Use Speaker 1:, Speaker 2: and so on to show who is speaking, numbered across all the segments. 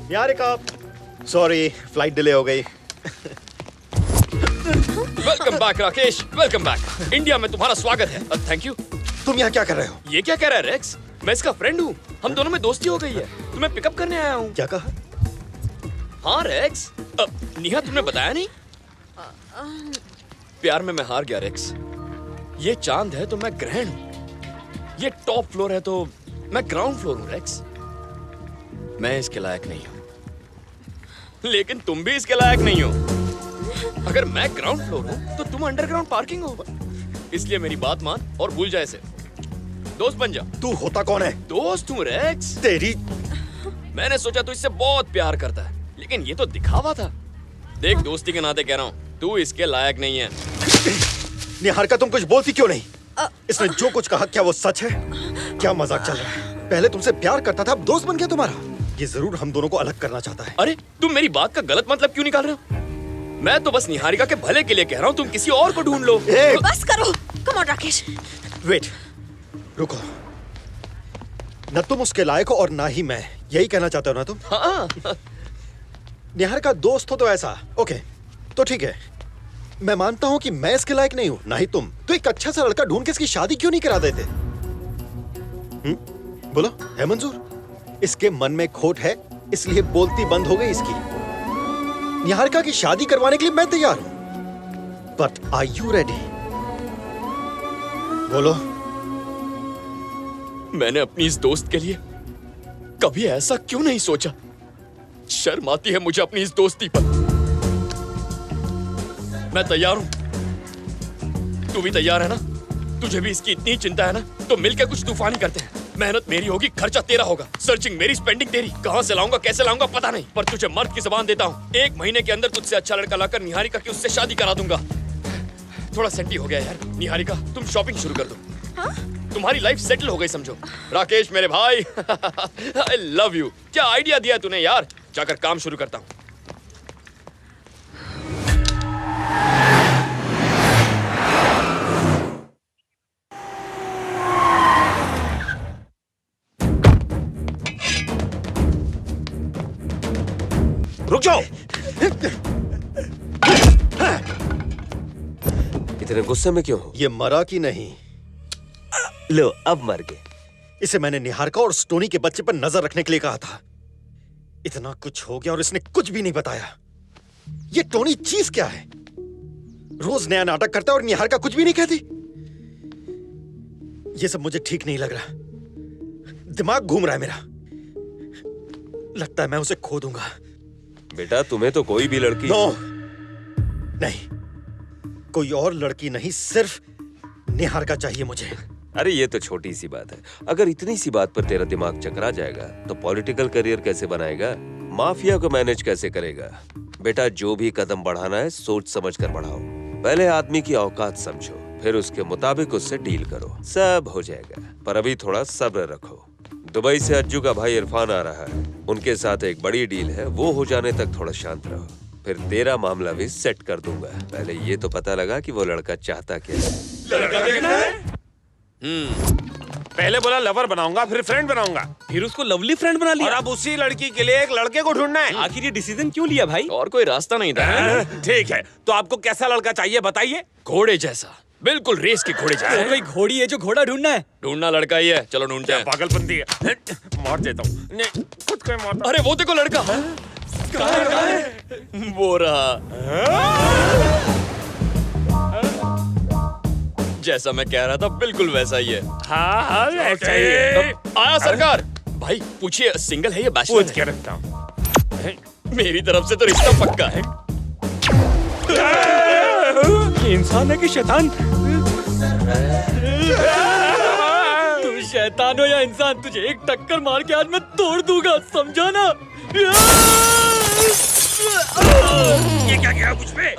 Speaker 1: Niharika, sorry flight delay हो गई।
Speaker 2: Welcome back Rakesh, welcome back. India में तुम्हारा स्वागत है। Thank you.
Speaker 1: तुम यहाँ क्या कर रहे हो?
Speaker 2: ये क्या कह रहा है रेक्स? मैं इसका फ्रेंड हूँ, हम दोनों में दोस्ती हो गई है। तुम्हें पिकअप करने आया हूँ।
Speaker 1: क्या कहा?
Speaker 2: हाँ रेक्स। नेहा तुमने बताया नहीं? प्यार में मैं हार गया रेक्स। ये चांद है तो मैं ग्रहण हूँ, ये टॉप फ्लोर है तो मैं ग्राउंड फ्लोर हूँ रेक्स। मैं इसके लायक नहीं हूँ, लेकिन तुम भी इसके लायक नहीं हो। अगर मैं ग्राउंड फ्लोर हूँ तो तुम अंडरग्राउंड पार्किंग हो। इसलिए मेरी बात मान और भूल जा इसे। दोस्त बन जा।
Speaker 1: तू होता कौन है?
Speaker 2: दोस्त हूँ रेक्स।
Speaker 1: तेरी।
Speaker 2: मैंने सोचा तू इससे बहुत प्यार करता है, लेकिन ये तो दिखावा था। देख, दोस्ती के नाते कह रहा हूँ, तू इसके लायक नहीं है।
Speaker 1: निहारिका, तुम कुछ बोलती क्यों नहीं? इसने जो कुछ कहा क्या वो सच है? क्या मजाक चल रहा है? पहले तुमसे प्यार करता था, अब दोस्त बन गया तुम्हारा। ये जरूर हम दोनों को अलग करना चाहता है।
Speaker 2: अरे तुम मेरी बात का गलत मतलब क्यों निकाल रहे हो? मैं तो बस निहारिका के भले के लिए कह रहा हूँ, तुम किसी और को ढूंढ लो।
Speaker 3: बस करो। Come on Rakesh.
Speaker 1: वेट, रुको। न तुम उसके लायक हो और ना ही मैं, यही कहना चाहते हो ना तुम?
Speaker 2: हाँ।
Speaker 1: निहारिका दोस्त हो तो ऐसा। ओके, तो ठीक है, मैं मानता हूं कि मैं इसके लायक नहीं हूं, ना ही तुम। तो एक अच्छा सा लड़का ढूंढ के इसकी शादी क्यों नहीं करा देते? बोलो, है मंजूर? इसके मन में खोट है, इसलिए बोलती बंद हो गई इसकी। निहारिका की शादी करवाने के लिए मैं तैयार हूं, बट आर यू रेडी? बोलो।
Speaker 2: मैंने अपनी इस दोस्त के लिए कभी ऐसा क्यों नहीं सोचा? शर्म आती है मुझे अपनी इस दोस्ती पर। मैं तैयार हूं, तू भी तैयार है ना? तुझे भी इसकी इतनी चिंता है ना, तो मिलकर कुछ तूफानी करते हैं। मेहनत मेरी होगी, खर्चा तेरा होगा, सर्चिंग मेरी, स्पेंडिंग तेरी। कहां से लाऊंगा, कैसे लाऊंगा पता नहीं, पर तुझे मर्द की जबान देता हूं, 1 महीने के अंदर तुझसे अच्छा लड़का लाकर निहारिका की उससे शादी करा दूंगा। थोड़ा सेंटी हो गया यार। निहारिका, तुम शॉपिंग शुरू कर दो। हाँ? तुम्हारी लाइफ सेटल हो गई समझो। राकेश मेरे भाई, आई लव यू। क्या आइडिया दिया तूने यार। जाकर काम शुरू करता हूँ।
Speaker 4: रुक जाओ। इतने गुस्से में क्यों हो?
Speaker 1: ये मरा कि नहीं?
Speaker 4: लो, अब मर गए।
Speaker 1: इसे मैंने निहारिका और स्टोनी के बच्चे पर नजर रखने के लिए कहा था। इतना कुछ हो गया और इसने कुछ भी नहीं बताया। ये टोनी चीज क्या है? रोज नया नाटक करता है और निहारिका कुछ भी नहीं कहती। ये सब मुझे ठीक नहीं लग रहा। दिमाग घूम रहा है मेरा। लगता है मैं उसे खो दूंगा।
Speaker 4: बेटा, तुम्हें तो कोई भी लड़की
Speaker 1: नहीं, कोई और लड़की नहीं, सिर्फ निहारिका चाहिए मुझे।
Speaker 4: अरे ये तो छोटी सी बात है। अगर इतनी सी बात पर तेरा दिमाग चकरा जाएगा तो पॉलिटिकल करियर कैसे बनाएगा, माफिया को मैनेज कैसे करेगा? बेटा, जो भी कदम बढ़ाना है सोच समझ कर बढ़ाओ। पहले आदमी की औकात समझो, फिर उसके मुताबिक उससे डील करो, सब हो जाएगा। पर अभी थोड़ा सब्र रखो। दुबई से अज्जू का भाई इरफान आ रहा है, उनके साथ एक बड़ी डील है, वो हो जाने तक थोड़ा शांत रहो, फिर तेरा मामला भी सेट कर दूंगा। पहले ये तो पता लगा कि वो लड़का चाहता क्या है।
Speaker 2: लड़का देखना है?
Speaker 5: पहले बोला लवर बनाऊंगा, फिर फ्रेंड बनाऊंगा,
Speaker 6: फिर उसको लवली फ्रेंड बना लिया।
Speaker 5: और अब उसी लड़की के लिए एक लड़के को ढूंढना है।
Speaker 6: आखिर ये डिसीजन क्यों लिया भाई?
Speaker 2: और कोई रास्ता नहीं था।
Speaker 5: ठीक है, तो आपको कैसा लड़का चाहिए बताइए।
Speaker 2: घोड़े जैसा, बिल्कुल रेस के घोड़े जैसा।
Speaker 6: कोई घोड़ी है जो घोड़ा ढूंढना है?
Speaker 2: ढूंढना लड़का ही है, चलो ढूंढते हैं।
Speaker 5: पागलपंती है, मार देता हूँ। नहीं, खुद को मारता।
Speaker 2: अरे वो देखो लड़का। कहाँ है? वो रहा। जैसा मैं कह रहा था बिल्कुल वैसा ही है।
Speaker 5: हाँ, ऐसा ही है।
Speaker 2: आया सरकार। भाई पूछिए, सिंगल है या बैचलर?
Speaker 5: पूछ के रखता हूँ।
Speaker 2: मेरी तरफ से तो रिश्ता पक्का है।
Speaker 6: ये इंसान है कि शैतान? तू शैतान हो या इंसान, तुझे एक टक्कर मार के आज मैं तोड़ दूंगा, समझा ना?
Speaker 5: ये क्या किया मुझ पे?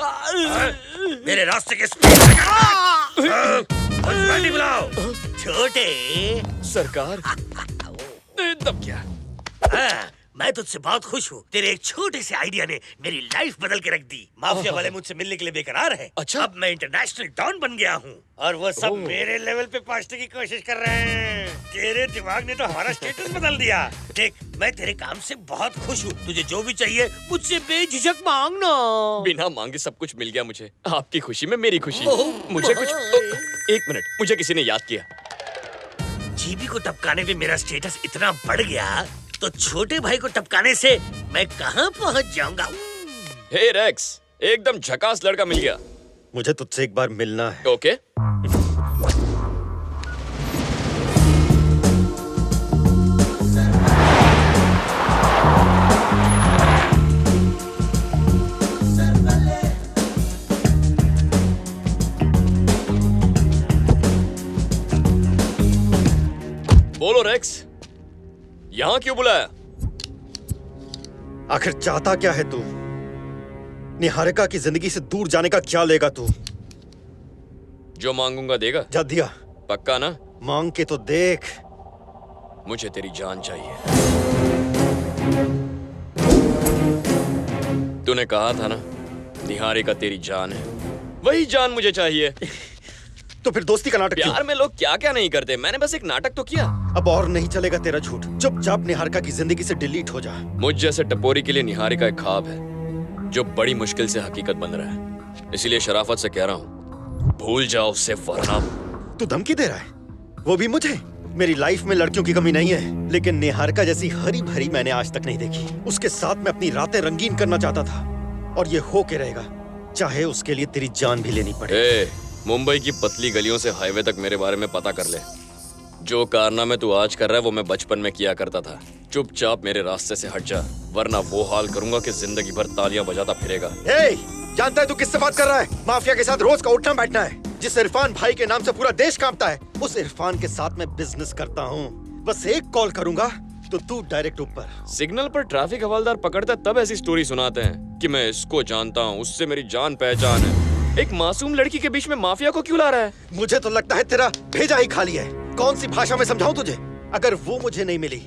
Speaker 5: मेरे रास्ते के बुलाओ। छोटे
Speaker 2: सरकार, दब क्या?
Speaker 5: मैं तुझसे बहुत खुश हूँ। तेरे एक छोटे से आइडिया ने मेरी लाइफ बदल के रख दी। माफिया वाले मुझसे मिलने के लिए बेकरार हैं।
Speaker 2: अच्छा।
Speaker 5: अब मैं इंटरनेशनल डॉन बन गया हूँ और वो सब मेरे लेवल पे पहुँचने की कोशिश कर रहे हैं। तेरे दिमाग ने तो हमारा स्टेटस बदल दिया। देख, मैं तेरे काम से बहुत खुश हूँ। तुझे जो भी चाहिए मुझसे बेझिझक मांगना।
Speaker 2: बिना मांगे सब कुछ मिल गया मुझे। आपकी खुशी में मेरी खुशी। मुझे कुछ एक मिनट, मुझे किसी ने याद किया।
Speaker 5: जीबी को टपकाने पे मेरा स्टेटस इतना बढ़ गया तो छोटे भाई को टपकाने से मैं कहाँ पहुँच जाऊंगा।
Speaker 2: हे रेक्स, एकदम झकास लड़का मिल गया।
Speaker 1: मुझे तुझसे एक बार मिलना है।
Speaker 2: ओके। बोलो रेक्स, यहां क्यों बुलाया?
Speaker 1: आखिर चाहता क्या है तू? निहारिका की जिंदगी से दूर जाने का क्या लेगा तू?
Speaker 2: जो मांगूंगा देगा?
Speaker 1: जा दिया।
Speaker 2: पक्का ना?
Speaker 1: मांग के तो देख।
Speaker 2: मुझे तेरी जान चाहिए। तूने कहा था ना, निहारिका तेरी जान है। वही जान मुझे चाहिए।
Speaker 1: तो फिर दोस्ती का नाटक क्यों?
Speaker 2: प्यार में लोग क्या क्या नहीं करते। मैंने बस एक नाटक तो किया।
Speaker 1: अब और नहीं चलेगा तेरा झूठ। चुपचाप निहारिका की जिंदगी से डिलीट हो जा।
Speaker 2: मुझ जैसे टपोरी के लिए निहारिका एक ख्वाब है जो बड़ी मुश्किल से हकीकत बन रहा है। इसीलिए शराफत से कह रहा हूँ, भूल जाओ उससे वरना।
Speaker 1: तू धमकी दे रहा है? वो भी मुझे? मेरी लाइफ में लड़कियों की कमी नहीं है, लेकिन निहारिका जैसी हरी भरी मैंने आज तक नहीं देखी। उसके साथ मैं अपनी रातें रंगीन करना चाहता था और ये हो के रहेगा, चाहे उसके लिए तेरी जान भी लेनी पड़े।
Speaker 2: मुंबई की पतली गलियों से हाईवे तक मेरे बारे में पता कर ले। जो कारनामे तू आज कर रहा है वो मैं बचपन में किया करता था। चुपचाप मेरे रास्ते से हट जा, वरना वो हाल करूंगा कि जिंदगी भर तालियां बजाता फिरेगा।
Speaker 1: जानता है तू किससे बात कर रहा है? माफिया के साथ रोज का उठना बैठना है। जिस इरफान भाई के नाम से पूरा देश कांपता है, उस इरफान के साथ मैं बिजनेस करता हूँ। बस एक कॉल करूंगा तो तू डायरेक्ट ऊपर।
Speaker 2: सिग्नल पर ट्रैफिक हवलदार पकड़ता है तब ऐसी स्टोरी सुनाते हैं कि मैं इसको जानता हूँ, उससे मेरी जान पहचान है। एक मासूम लड़की के बीच में माफिया को क्यों ला रहा है? मुझे
Speaker 1: तो लगता है तेरा भेजा ही खाली है। कौन सी भाषा में समझाऊं तुझे? अगर वो मुझे नहीं मिली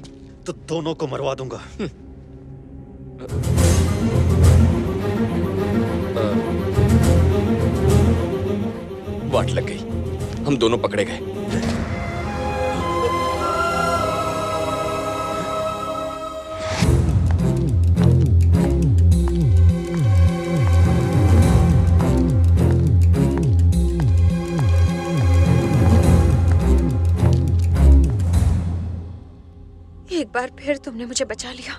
Speaker 1: तो दोनों को मरवा दूंगा।
Speaker 2: वाट लग गई, हम दोनों पकड़े गए।
Speaker 3: एक बार फिर तुमने मुझे बचा लिया।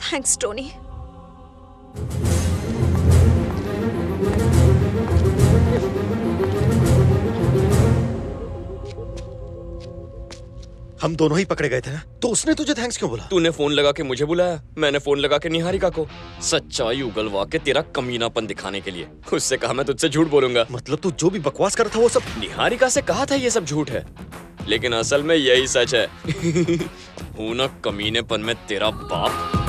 Speaker 3: Thanks Tony.
Speaker 1: हम दोनों ही पकड़े गए थे ना, तो उसने तुझे थैंक्स क्यों बोला?
Speaker 2: तूने फोन लगा के मुझे बुलाया, मैंने फोन लगा के निहारिका को। सच्चाई उगलवा के तेरा कमीनापन दिखाने के लिए। उससे कहा मैं तुझसे झूठ बोलूंगा।
Speaker 1: मतलब तू जो भी बकवास कर रहा था वो सब?
Speaker 2: निहारिका से कहा था ये सब झूठ है, लेकिन असल में यही सच है। हूं ना कमीनेपन में तेरा बाप।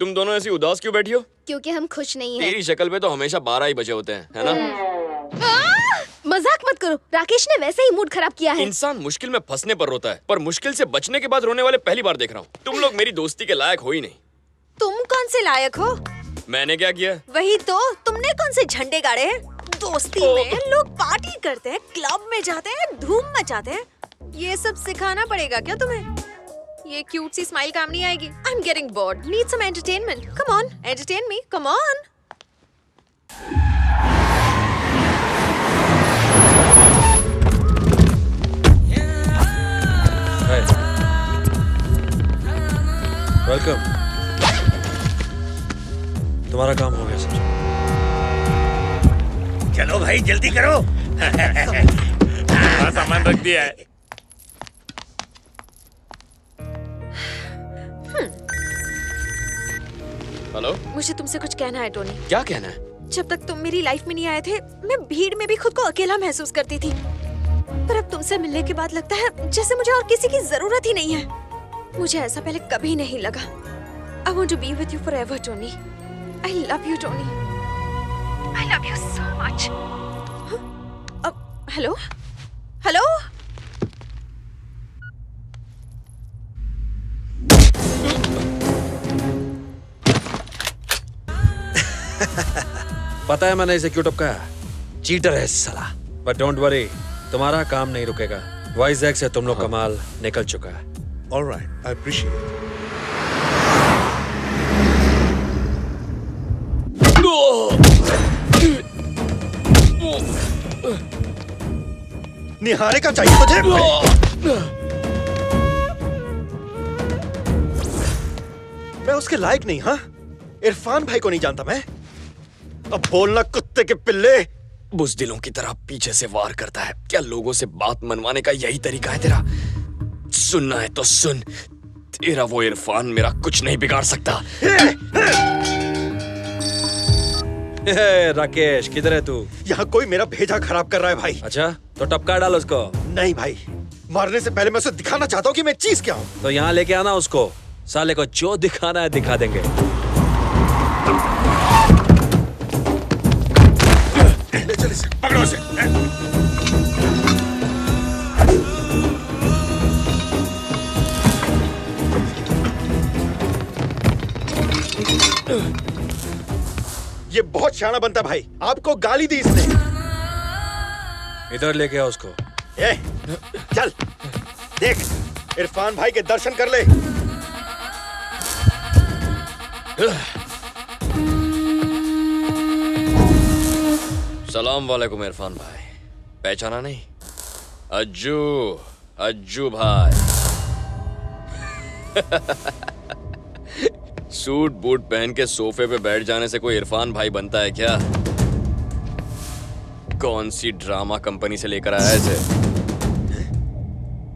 Speaker 2: तुम दोनों ऐसी उदास क्यों बैठी हो?
Speaker 7: क्योंकि हम खुश नहीं हैं।
Speaker 2: तेरी शक्ल पे तो हमेशा 12 ही बजे होते हैं, है ना?
Speaker 7: मजाक मत करो, राकेश ने वैसे ही मूड खराब किया है।
Speaker 2: इंसान मुश्किल में फंसने पर रोता है, पर मुश्किल से बचने के बाद रोने वाले पहली बार देख रहा हूँ। तुम लोग मेरी दोस्ती के लायक हो ही नहीं।
Speaker 3: तुम कौन से लायक हो?
Speaker 2: मैंने क्या किया?
Speaker 3: वही तो, तुमने कौन से झंडे गाड़े हैं? दोस्ती में लोग पार्टी करते हैं, क्लब में जाते हैं, धूम मचाते हैं। ये सब सिखाना पड़ेगा क्या तुम्हें? ये क्यूट सी स्माइल काम नहीं आएगी। I am getting bored, need some entertainment. Come on, entertain me, come on.
Speaker 8: Welcome. तुम्हारा काम हो गया सर।
Speaker 5: चलो भाई जल्दी करो।
Speaker 2: सामान रख दिया है। हेलो,
Speaker 3: मुझे तुमसे कुछ कहना है टोनी।
Speaker 2: क्या कहना है?
Speaker 3: जब तक तुम मेरी लाइफ में नहीं आए थे, मैं भीड़ में भी खुद को अकेला महसूस करती थी। पर अब तुमसे मिलने के बाद लगता है जैसे मुझे और किसी की जरूरत ही नहीं है। मुझे ऐसा पहले कभी नहीं लगा। I want to be with you forever, Tony. I love you, Tony. I love you so much. Hello? Hello?
Speaker 8: पता है मैंने इसे क्यों टपकाया? चीटर है साला। बट डोंट वरी, तुम्हारा काम नहीं रुकेगा। वाइजैक से तुम लोग का माल निकल चुका है।
Speaker 9: All right, I appreciate it.
Speaker 1: निहारे का चाहिए तुझे? मैं उसके लायक नहीं, हाँ? इरफान भाई को नहीं जानता मैं? अब बोलना कुत्ते के पिल्ले।
Speaker 2: बुज़दिलों की तरह पीछे से वार करता है। क्या लोगों से बात मनवाने का यही तरीका है तेरा? सुनना है तो सुन, तेरा वो इरफान मेरा कुछ नहीं बिगाड़ सकता।
Speaker 8: राकेश, किधर है तू?
Speaker 1: यहाँ कोई मेरा भेजा खराब कर रहा है भाई।
Speaker 8: अच्छा, तो टपका डाल उसको।
Speaker 1: नहीं भाई, मारने से पहले मैं उसे दिखाना चाहता हूँ कि मैं चीज क्या हूँ।
Speaker 8: तो यहाँ लेके आना उसको। साले को जो दिखाना है दिखा देंगे।
Speaker 5: ले चल इसे, पकड़ो इसे।
Speaker 1: ये बहुत शाना बनता भाई। आपको गाली दी इसने।
Speaker 8: इधर लेके आओ उसको।
Speaker 1: ए, चल देख, इरफान भाई के दर्शन कर ले।
Speaker 2: सलाम वालेकुम इरफान भाई। पहचाना नहीं? अज्जू, अज्जू भाई। सूट बूट पहन के सोफे पे बैठ जाने से कोई इरफान भाई बनता है क्या? कौन सी ड्रामा कंपनी से लेकर आया इसे?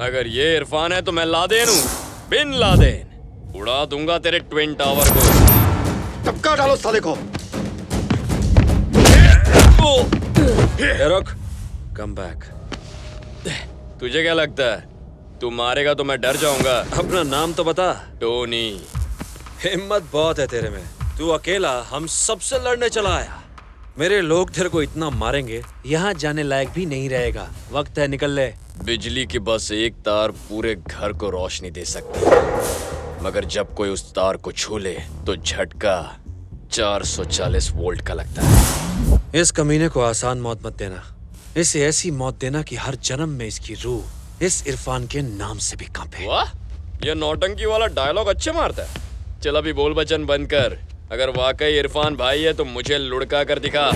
Speaker 2: अगर ये इरफान है तो मैं लादेन हूं, बिन लादेन। उड़ा दूंगा तेरे ट्विन टावर को।
Speaker 1: टपका डालो साले को।
Speaker 8: रुक, कम बैक।
Speaker 2: तुझे क्या लगता है तू मारेगा तो मैं डर जाऊंगा?
Speaker 8: अपना नाम तो बता।
Speaker 2: टोनी।
Speaker 8: हिम्मत बहुत है तेरे में। तू अकेला हम सबसे लड़ने चला आया। मेरे लोग तेरे को इतना मारेंगे, यहाँ जाने लायक भी नहीं रहेगा। वक्त है, निकल ले।
Speaker 2: बिजली की बस एक तार पूरे घर को रोशनी दे सकती, मगर जब कोई उस तार को छू ले तो झटका 440 वोल्ट का लगता है।
Speaker 8: इस कमीने को आसान मौत मत देना। इसे ऐसी मौत देना कि हर जन्म में इसकी रूह इस इरफान के नाम से भी कांपे।
Speaker 2: वाह, ये नौटंकी वाला डायलॉग अच्छे मारता है। चल अभी बोल बचन बंद कर। अगर वाकई इरफान भाई है तो मुझे लुढ़का कर दिखा।